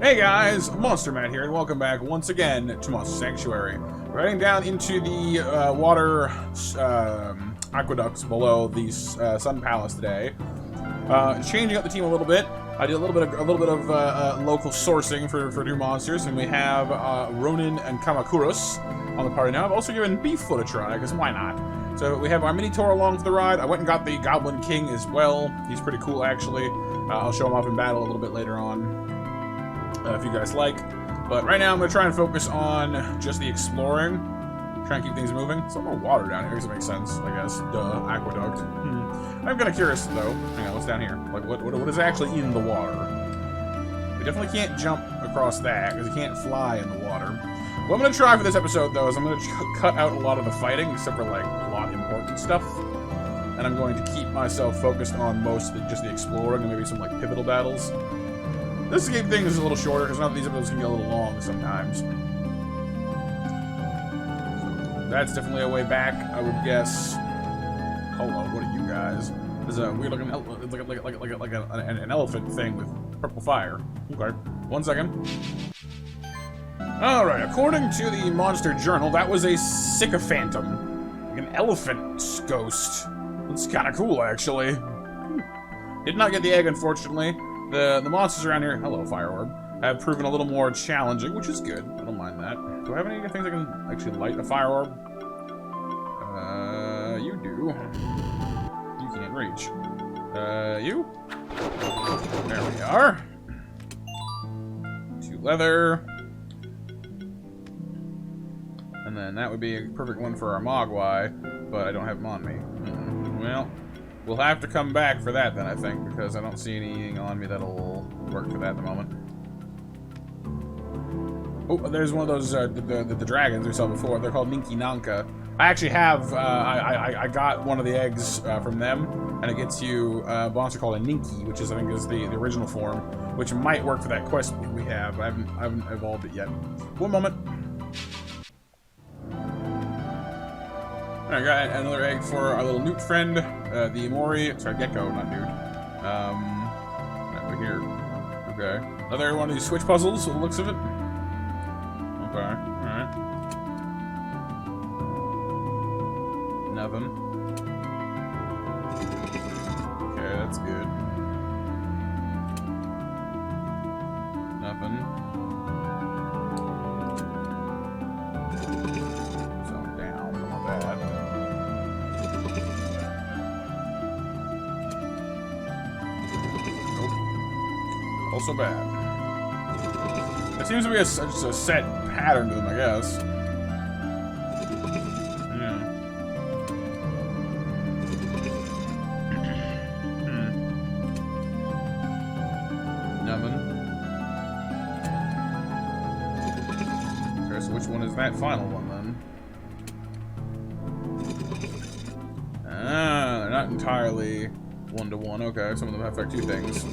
Hey guys, Monster Matt here, and welcome back once again to Monster Sanctuary. We're heading down into the water aqueducts below the Sun Palace today. Changing up the team a little bit. I did a little bit of local sourcing for new monsters, and we have Ronin and Kamakuros on the party now. I've also given Beeffoot a try, because why not? So we have our Minotaur along for the ride. I went and got the Goblin King as well. He's pretty cool, actually. I'll show him off in battle a little bit later on. If you guys like. But right now I'm going to try and focus on just the exploring. Try and keep things moving. Some more water down here, because it makes sense, I guess. Duh, aqueduct. I'm kind of curious, though. Hang on, what's down here? Like, what is actually in the water? We definitely can't jump across that, because you can't fly in the water. What I'm going to try for this episode, though, is I'm going to cut out a lot of the fighting, except for, like, plot important stuff. And I'm going to keep myself focused on mostly just the exploring and maybe some, like, pivotal battles. This game thing is a little shorter, because some of these episodes can get a little long sometimes. That's definitely a way back, I would guess. Hello, what are you guys? There's a weird looking, like an elephant thing with purple fire. Okay, 1 second. Alright, according to the Monster Journal, that was a sycophantum. Like an elephant ghost. That's kind of cool, actually. Did not get the egg, unfortunately. The monsters around here, hello Fire Orb, have proven a little more challenging, which is good. I don't mind that. Do I have any things I can actually light a Fire Orb? You do. You can't reach. You? There we are. 2 leather. And then that would be a perfect one for our Mogwai, but I don't have them on me. Well, we'll have to come back for that then, I think, because I don't see anything on me that'll work for that at the moment. Oh, there's one of those, the dragons we saw before. They're called Ninki Nanka. I actually have, I got one of the eggs from them, and it gets you a monster called a Ninki, which is, I think, is the original form, which might work for that quest we have. I haven't evolved it yet. 1 moment. I got another egg for our little newt friend, the Imori. Sorry, gecko, not newt. Over here. Okay. Another one of these switch puzzles, so the looks of it. Okay, alright. Nothing. Okay, that's good. Nothing. Also bad. It seems to be just a set pattern to them, I guess. Yeah. Nothing. Okay, so which one is that final one then? Ah, they're not entirely one-to-one. Okay, some of them have like 2 things.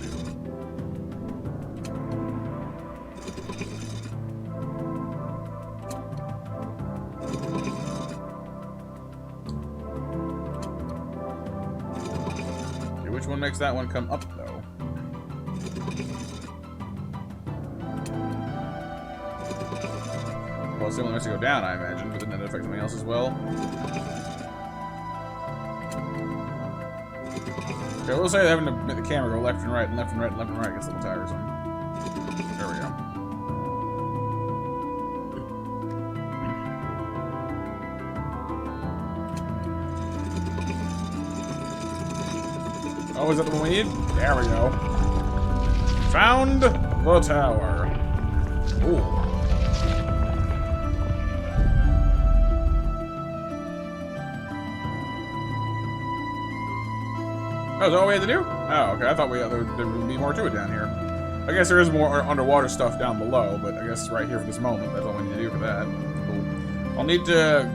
Which one makes that one come up, though? Well, it's the only one has to go down, I imagine, but then that affects something else as well. Okay, I will say that having to make the camera go left and right and left and right and left and right gets a little tiresome. There we go. Oh, is that the one we need? There we go. Found the tower. Ooh. Oh, is that all we had to do? Oh, okay. I thought there would be more to it down here. I guess there is more underwater stuff down below, but I guess right here for this moment, that's all we need to do for that. Cool. I'll need to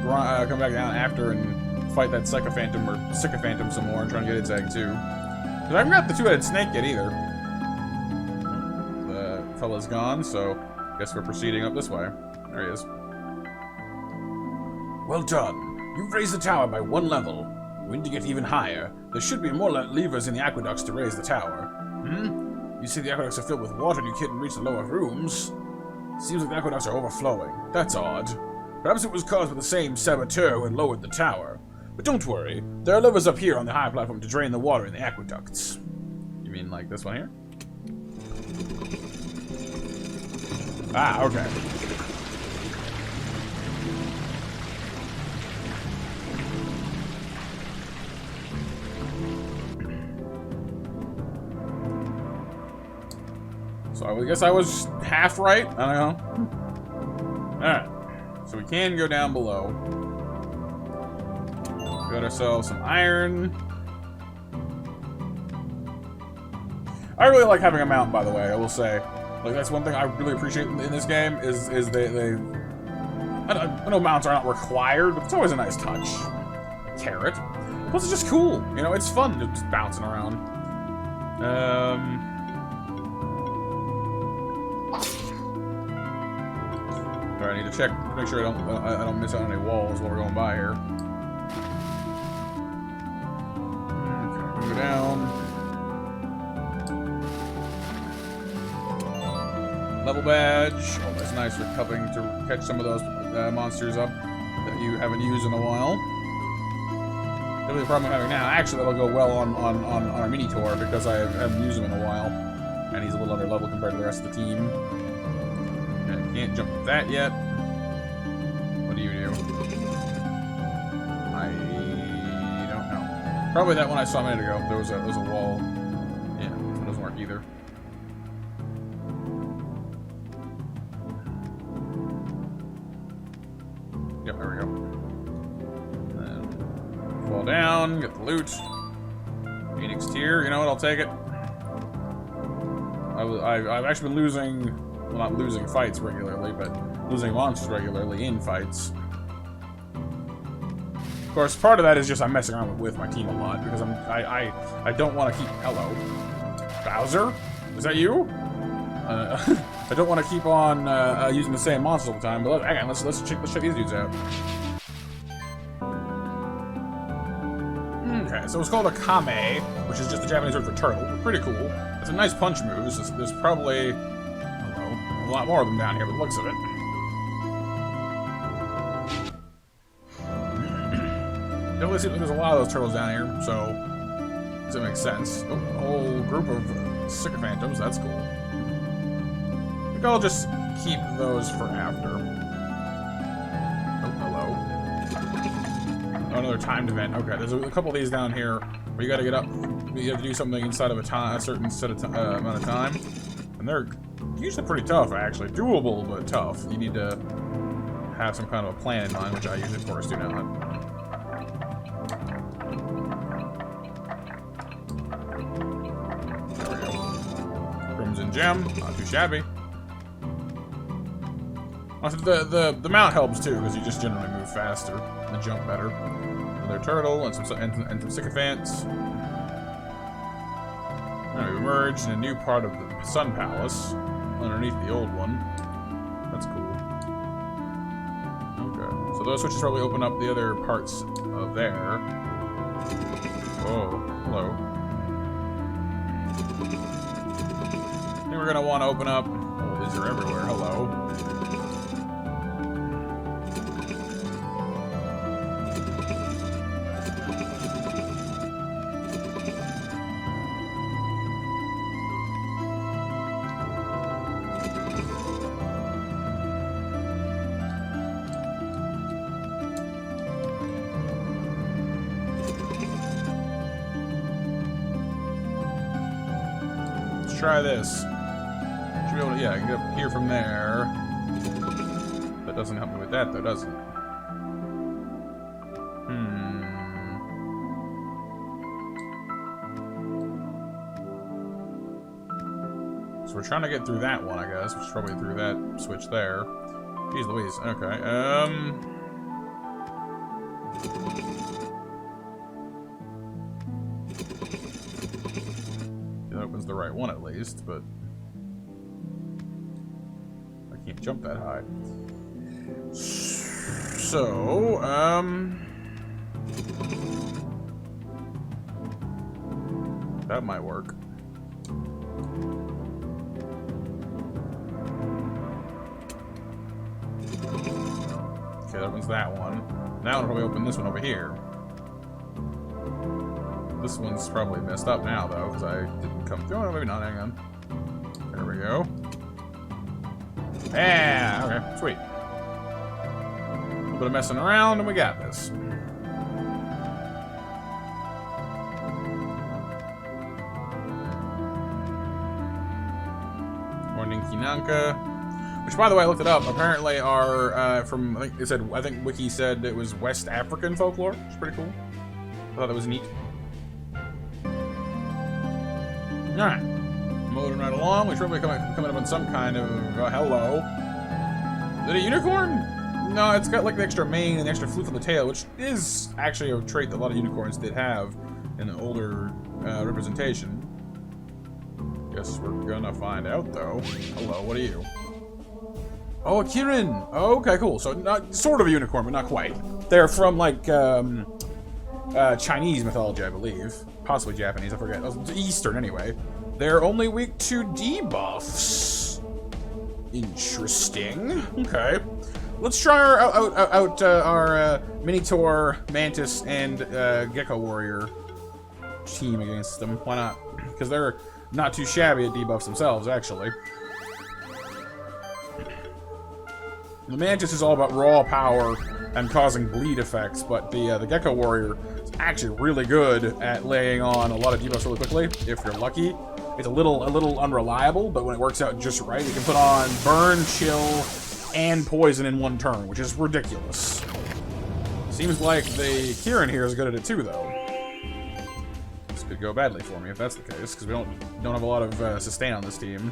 come back down after and fight that sycophantum some more and try and get its egg too. Because I haven't got the 2-headed snake yet either. The fella's gone, so I guess we're proceeding up this way. There he is. Well done. You've raised the tower by 1 level. We need to get even higher. There should be more levers in the aqueducts to raise the tower. You see the aqueducts are filled with water and you couldn't reach the lower rooms. Seems like the aqueducts are overflowing. That's odd. Perhaps it was caused by the same saboteur who had lowered the tower. But don't worry, there are levers up here on the high platform to drain the water in the aqueducts. You mean like this one here? Ah, okay. So I guess I was half right. I don't know. Alright. So we can go down below. Got ourselves some iron. I really like having a mount, by the way, I will say. Like, that's one thing I really appreciate in this game, is they I know mounts are not required, but it's always a nice touch. Carrot. Plus, it's just cool. You know, it's fun just bouncing around. Alright, I need to check, make sure I don't miss out on any walls while we're going by here. Okay, go down. Level badge. Oh, that's nice for helping to catch some of those monsters up that you haven't used in a while. The only problem I'm having now, actually, that'll go well on our mini tour because I haven't used him in a while, and he's a little under level compared to the rest of the team. Okay, can't jump that yet. What do you do? I don't know. Probably that one I saw a minute ago. There was a wall. Yeah, this one doesn't work either. Yep, there we go. Then fall down, get the loot. Phoenix tier, you know what? I'll take it. I've actually been losing, well, not losing fights regularly, but losing monsters regularly in fights. Of course, part of that is just I'm messing around with my team a lot because I don't want to keep. Hello, Bowser, is that you? I don't want to keep on using the same monsters all the time, but again, let's check these dudes out. Okay, so it's called a kame, which is just the Japanese word for turtle. Pretty cool. It's a nice punch move. There's probably, I don't know, a lot more of them down here by the looks of it. Definitely seems like there's a lot of those turtles down here, so does it make sense? Oh, a whole group of sticker phantoms. That's cool. I think I'll just keep those for after. Oh, hello. Oh, another timed event. Okay, there's a couple of these down here where you gotta get up. You have to do something inside of a certain set of amount of time. And they're usually pretty tough, actually. Doable, but tough. You need to have some kind of a plan in mind, which I usually, of course, do not. There we go. Crimson Gem. Not too shabby. Also, the mount helps too, because you just generally move faster and jump better. Another turtle and some sycophants. Now we emerged in a new part of the Sun Palace, underneath the old one. That's cool. Okay, so those switches probably open up the other parts of there. Whoa, hello. I think we're gonna want to open up. Oh, these are everywhere. Hello. Try this. Should be able to, yeah, get up here from there. That doesn't help me with that, though, does it? So we're trying to get through that one, I guess, which is probably through that switch there. Jeez Louise. Okay. Opens the right one at least, but I can't jump that high. So, that might work. that opens that one. Now I'll probably open this one over here. This one's probably messed up now, though, because I didn't come through. Oh, maybe not. Hang on. There we go. Yeah, okay, sweet. A little bit of messing around, and we got this. More Ninki Nanka. Which, by the way, I looked it up. Apparently, are from I think Wiki said it was West African folklore. Which is pretty cool. I thought that was neat. All right, moving right along. We should probably coming up on some kind of hello. Is it a unicorn? No, it's got like the extra mane and the extra floof on the tail, which is actually a trait that a lot of unicorns did have in the older representation. Guess we're gonna find out, though. Hello, what are you? Oh, a Kieran! Oh, okay, cool. So, not sort of a unicorn, but not quite. They're from, like, Chinese mythology, I believe. Possibly Japanese, I forget. Eastern, anyway. They're only weak to debuffs. Interesting. Okay. Let's try our Minotaur, Mantis, and Gecko Warrior team against them. Why not? Because they're not too shabby at debuffs themselves, actually. The Mantis is all about raw power and causing bleed effects, but the Gecko Warrior is actually really good at laying on a lot of debuffs really quickly, if you're lucky. It's a little unreliable, but when it works out just right, you can put on burn, chill, and poison in one turn, which is ridiculous. Seems like the Kieran here is good at it too, though. This could go badly for me if that's the case, because we don't have a lot of sustain on this team.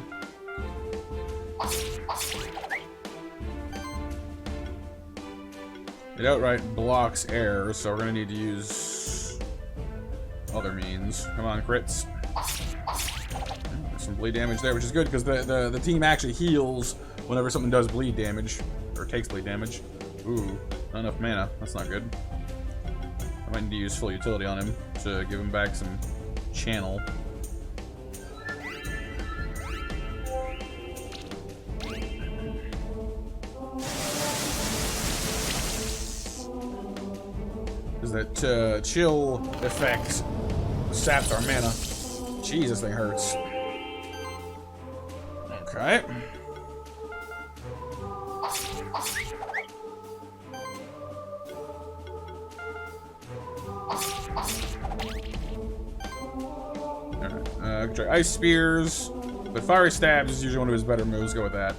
It outright blocks air, so we're gonna need to use other means. Come on, crits. There's some bleed damage there, which is good because the team actually heals whenever something does bleed damage or takes bleed damage. Ooh, not enough mana. That's not good. I might need to use full utility on him to give him back some channel. That chill effect saps our mana. Jeez, this thing hurts. Okay. Alright, try Ice Spears, but Fiery Stabs is usually one of his better moves. Go with that.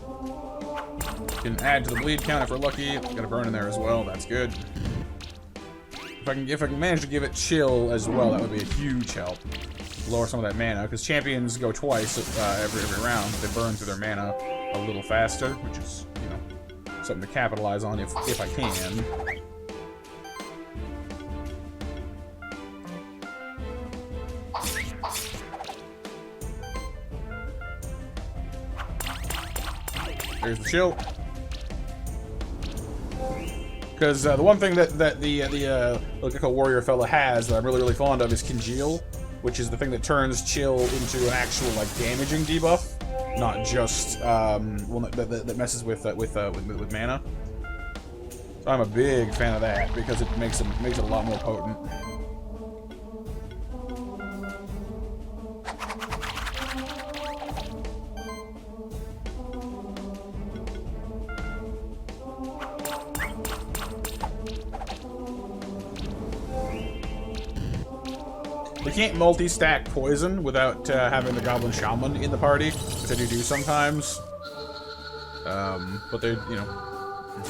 Can add to the bleed count if we're lucky. Got a burn in there as well. That's good. If I can manage to give it chill as well, that would be a huge help. Lower some of that mana, because champions go twice every round. They burn through their mana a little faster, which is, you know, something to capitalize on if I can. There's the chill. Because the one thing that the Gecko Warrior fella has that I'm really fond of is Congeal, which is the thing that turns chill into an actual like damaging debuff, not just that messes with mana. So I'm a big fan of that because it makes it a lot more potent. We can't multi-stack poison without having the Goblin Shaman in the party, which I do sometimes. But they, you know,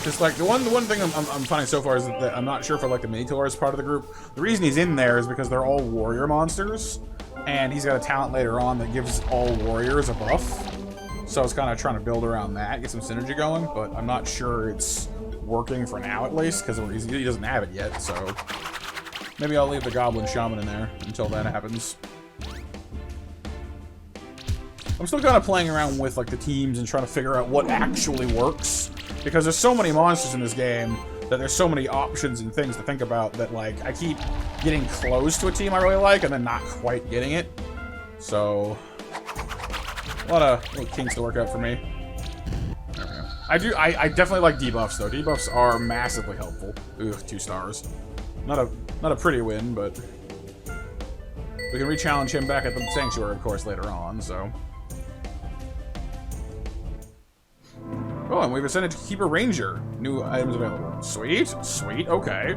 just like the one thing I'm finding so far is that I'm not sure if I like the Minotaur as part of the group. The reason he's in there is because they're all warrior monsters, and he's got a talent later on that gives all warriors a buff. So I was kind of trying to build around that, get some synergy going, but I'm not sure it's working for now at least because he doesn't have it yet. So. Maybe I'll leave the Goblin Shaman in there until that happens. I'm still kind of playing around with like the teams and trying to figure out what actually works. Because there's so many monsters in this game that there's so many options and things to think about that like I keep getting close to a team I really like and then not quite getting it. So, a lot of little kinks to work out for me. There we go. I definitely like debuffs though. Debuffs are massively helpful. Ugh, 2 stars. Not a pretty win, but we can re-challenge him back at the Sanctuary, of course, later on, so. Oh, and we've ascended to Keeper Ranger. New items available. Sweet, sweet, okay.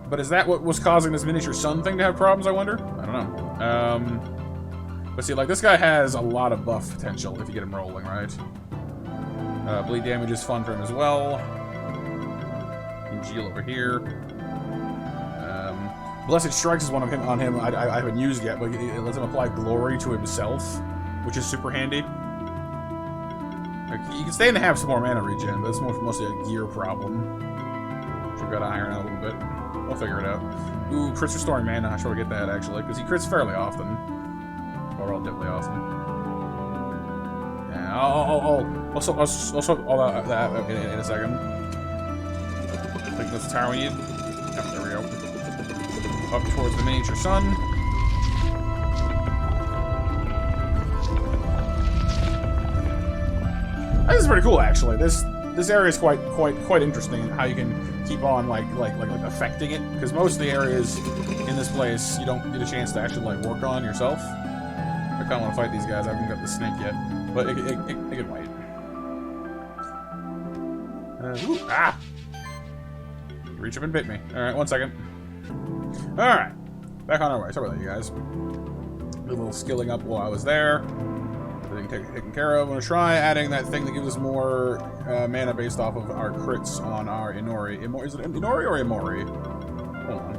But is that what was causing this miniature sun thing to have problems, I wonder? I don't know. But see, like, this guy has a lot of buff potential if you get him rolling, right? Bleed damage is fun for him as well. Congeal over here. Blessed Strikes is one of him on him I haven't used yet, but it lets him apply glory to himself, which is super handy. Like, you can stay in to have some more mana regen, but it's mostly a gear problem. Which we've got to iron out a little bit. We'll figure it out. Ooh, crits restoring mana. I should get that actually, because he crits fairly often. Or relatively often. Yeah, I'll also all that in a second. I think that's the tower we need. Yep, there we go. Up towards the miniature sun. This is pretty cool, actually. This area is quite interesting. How you can keep on like affecting it, because most of the areas in this place you don't get a chance to actually like work on yourself. I kind of want to fight these guys. I haven't got the snake yet, but it can wait. Ooh, ah! Reach up and bit me. All right, 1 second. All right, back on our way. Sorry about that, you guys. A little skilling up while I was there. Everything taken care of. I'm gonna try adding that thing that gives us more mana based off of our crits on our Inori. Is it Inori or Imori? Hold on.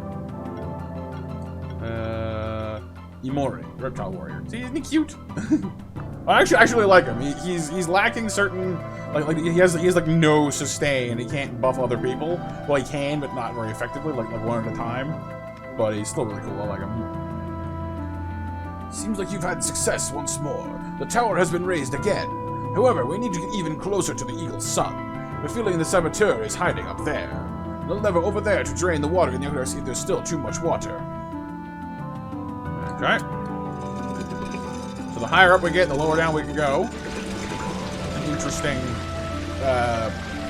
Imori, Reptile Warrior. See, isn't he cute? I actually like him. He's lacking certain like he has like no sustain. He can't buff other people. Well, he can, but not very effectively. Like one at a time. But he's still really cool. I like him. Seems like you've had success once more. The tower has been raised again. However, we need to get even closer to the Eagle's Sun. The feeling the saboteur is hiding up there. They'll lever over there to drain the water in the Aqueducts if there's still too much water. Okay. So the higher up we get, the lower down we can go. An interesting...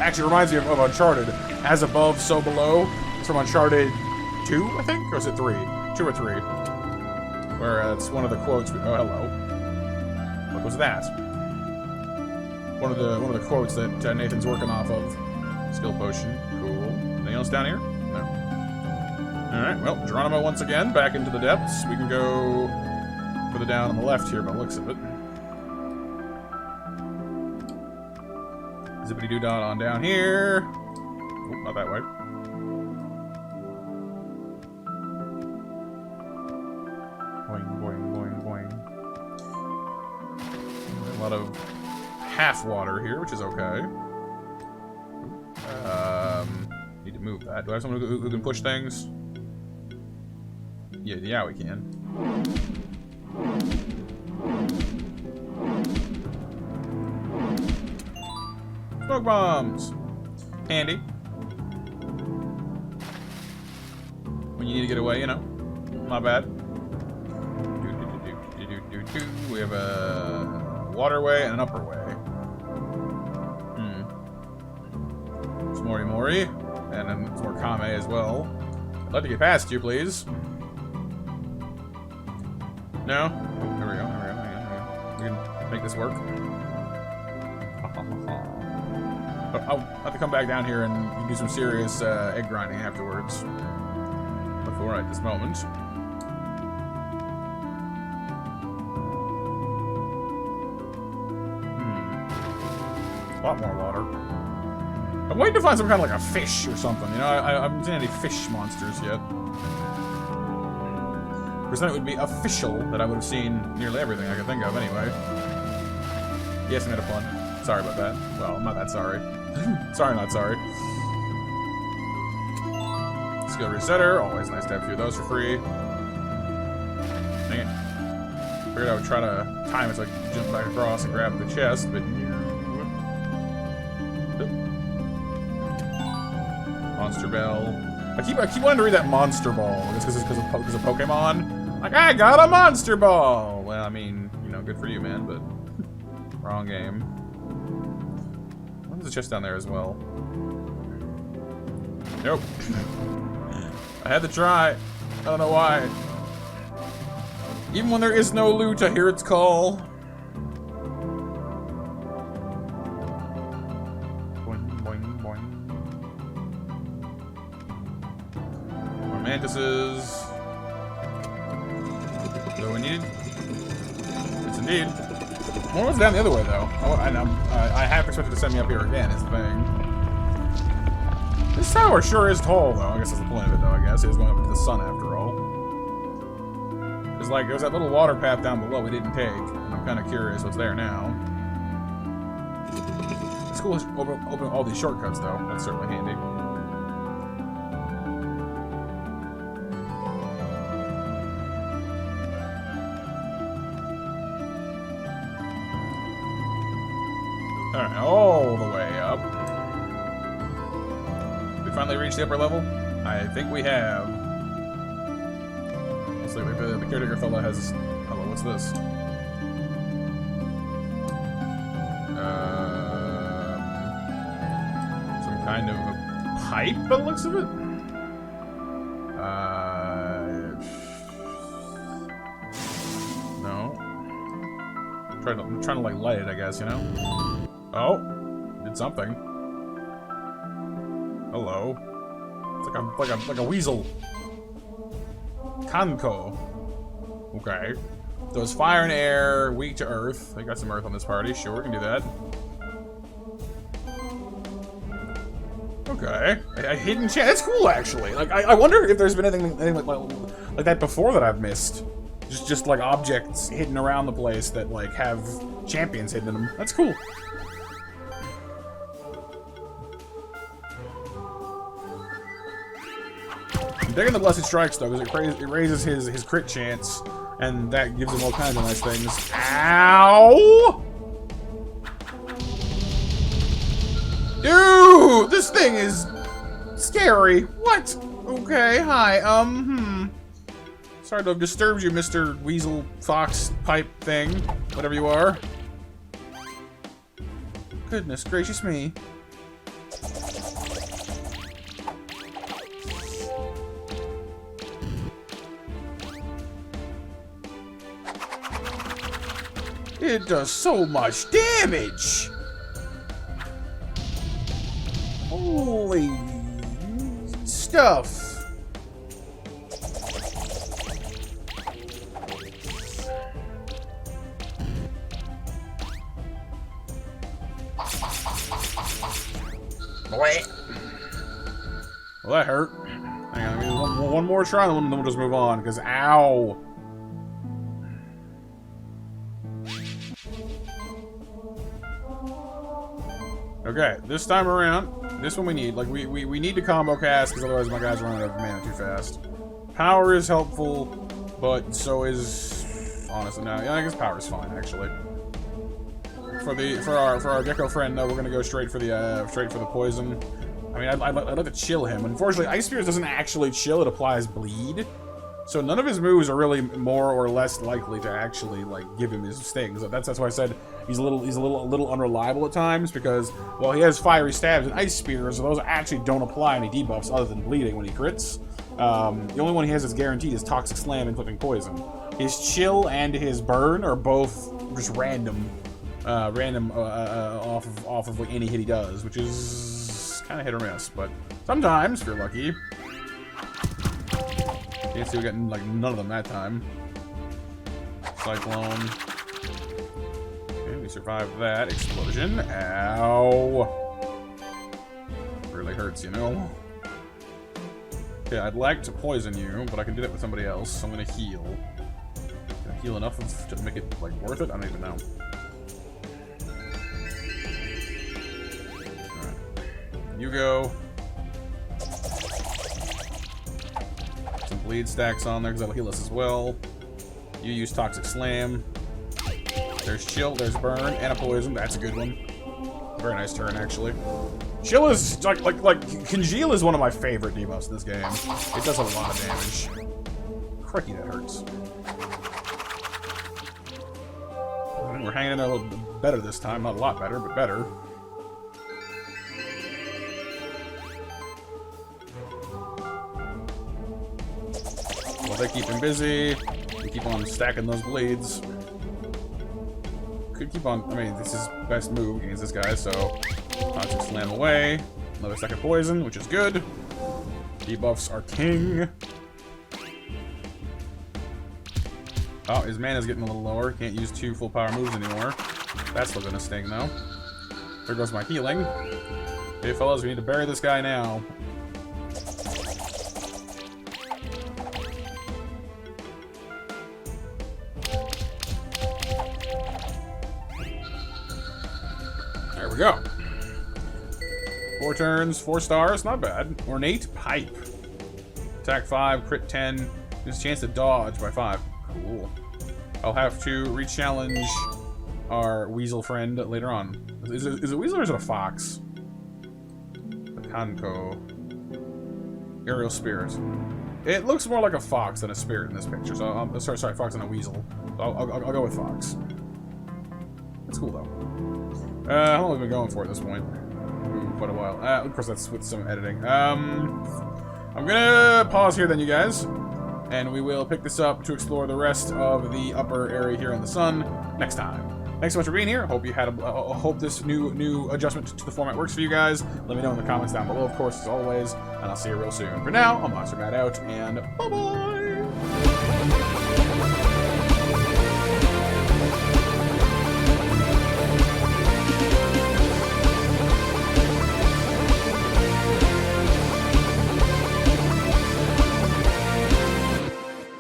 actually reminds me of Uncharted. As above, so below. It's from Uncharted 2, I think? Or is it 3? 2 or 3. Where it's one of the quotes. Oh, hello. What was that? One of the quotes that Nathan's working off of. Skill potion. Cool. Anything else down here? No. All right. Well, Geronimo once again back into the depths. We can go further down on the left here by the looks of it. Zippity doo dah on down here. Oh, not that way. A lot of half water here, which is okay. Need to move that. Do I have someone who can push things? Yeah, we can. Smoke bombs! Handy. When you need to get away, you know. Not bad. We have a waterway and an upperway. Some Mori, and then some more Kame as well. I'd like to get past you, please. No? Oh, there we go. We can make this work. I'll have to come back down here and do some serious egg grinding afterwards. But for right this moment. A lot more water. I'm waiting to find some kind of like a fish or something. You know, I haven't seen any fish monsters yet. Because then it would be official that I would have seen nearly everything I could think of anyway. Yes, I made a pun. Sorry about that. Well, I'm not that sorry. Sorry, not sorry. Skill resetter. Always nice to have a few of those for free. Dang it. Figured I would try to time it so I could jump back across and grab the chest, but... Monster Bell. I keep wanting to read that Monster Ball just because of Pokemon. Like, I got a Monster Ball! Well, I mean, you know, good for you, man, but... Wrong game. There's a chest down there as well. Nope. I had to try. I don't know why. Even when there is no loot, I hear its call. Boing, boing, boing. More mantises. So we need. It's indeed. More was down the other way though. I half expected to send me up here again. Is the thing. This tower sure is tall, though. I guess that's the point of it, though, I guess. It is going up into the sun, after all. Because, like, there's that little water path down below we didn't take. And I'm kind of curious what's there now. It's cool to open all these shortcuts, though. That's certainly handy. Alright, all the way up. Finally reached the upper level? I think we have. Looks like the caretaker fella has. Hello, what's this? Some kind of a pipe by the looks of it? No. I'm trying to like light it, I guess, you know? Oh! Did something. Hello. It's like a weasel. Kanko. Okay. Does fire and air, weak to earth. I got some earth on this party. Sure, we can do that. Okay. A hidden chest. That's cool, actually. Like, I wonder if there's been anything like that before that I've missed. Just like objects hidden around the place that like have champions hidden in them. That's cool. I'm digging the Blessed Strikes, though, because it raises his crit chance, and that gives him all kinds of nice things. Ow! Dude! This thing is scary. What? Okay, hi, Sorry to have disturbed you, Mr. Weasel Fox Pipe thing. Whatever you are. Goodness gracious me. It does so much damage! Holy stuff! Well, that hurt. Hang on, I mean, one more try, and then we'll just move on, because ow! Okay, this time around, this one we need. Like, we need to combo cast, because otherwise my guys are running out of mana too fast. Power is helpful, but so is... honestly, no, yeah, I guess power is fine, actually. For our gecko friend, though, we're gonna go straight for the poison. I mean, I'd like to chill him. Unfortunately, Ice Spears doesn't actually chill; it applies bleed. So none of his moves are really more or less likely to actually like give him his stings. That's why I said he's a little unreliable at times, because while he has fiery stabs and ice spears, those actually don't apply any debuffs other than bleeding when he crits. The only one he has that's guaranteed is Toxic Slam and Flipping Poison. His chill and his burn are both just random off of like any hit he does, which is kind of hit or miss. But sometimes, if you're lucky. Can't see we got like none of them that time. Cyclone. Okay, we survived that explosion. Ow! Really hurts, you know. Okay, I'd like to poison you, but I can do that with somebody else. So I'm gonna heal. Can I heal enough to make it like worth it? I don't even know. All right, you go. Bleed stacks on there because that'll heal us as well. You use Toxic Slam. There's Chill, there's Burn, and a Poison. That's a good one. Very nice turn, actually. Chill is like Congeal is one of my favorite debuffs in this game. It does a lot of damage. Crikey, that hurts. We're hanging in there a little bit better this time. Not a lot better, but better. Well, they keep him busy. We keep on stacking those bleeds. Could keep on... I mean, this is best move against this guy, so... I'll just slam away. Another second poison, which is good. Debuffs are king. Oh, his mana's getting a little lower. Can't use 2 full power moves anymore. That's still gonna sting, though. There goes my healing. Hey, fellas, we need to bury this guy now. There we go. 4 turns, 4 stars, not bad. Ornate Pipe. Attack 5, crit 10. There's a chance to dodge by 5. Cool. I'll have to re-challenge our weasel friend later on. Is it a weasel or is it a fox? The Kanko. Aerial Spirit. It looks more like a fox than a spirit in this picture. So, sorry, fox and a weasel. So I'll go with fox. That's cool though. How long have we been going for at this point? Ooh, quite a while. Of course, that's with some editing. I'm gonna pause here then, you guys. And we will pick this up to explore the rest of the upper area here in the sun next time. Thanks so much for being here. Hope you had hope this new adjustment to the format works for you guys. Let me know in the comments down below, of course, as always. And I'll see you real soon. For now, I'm Monster Matt out, and bye-bye!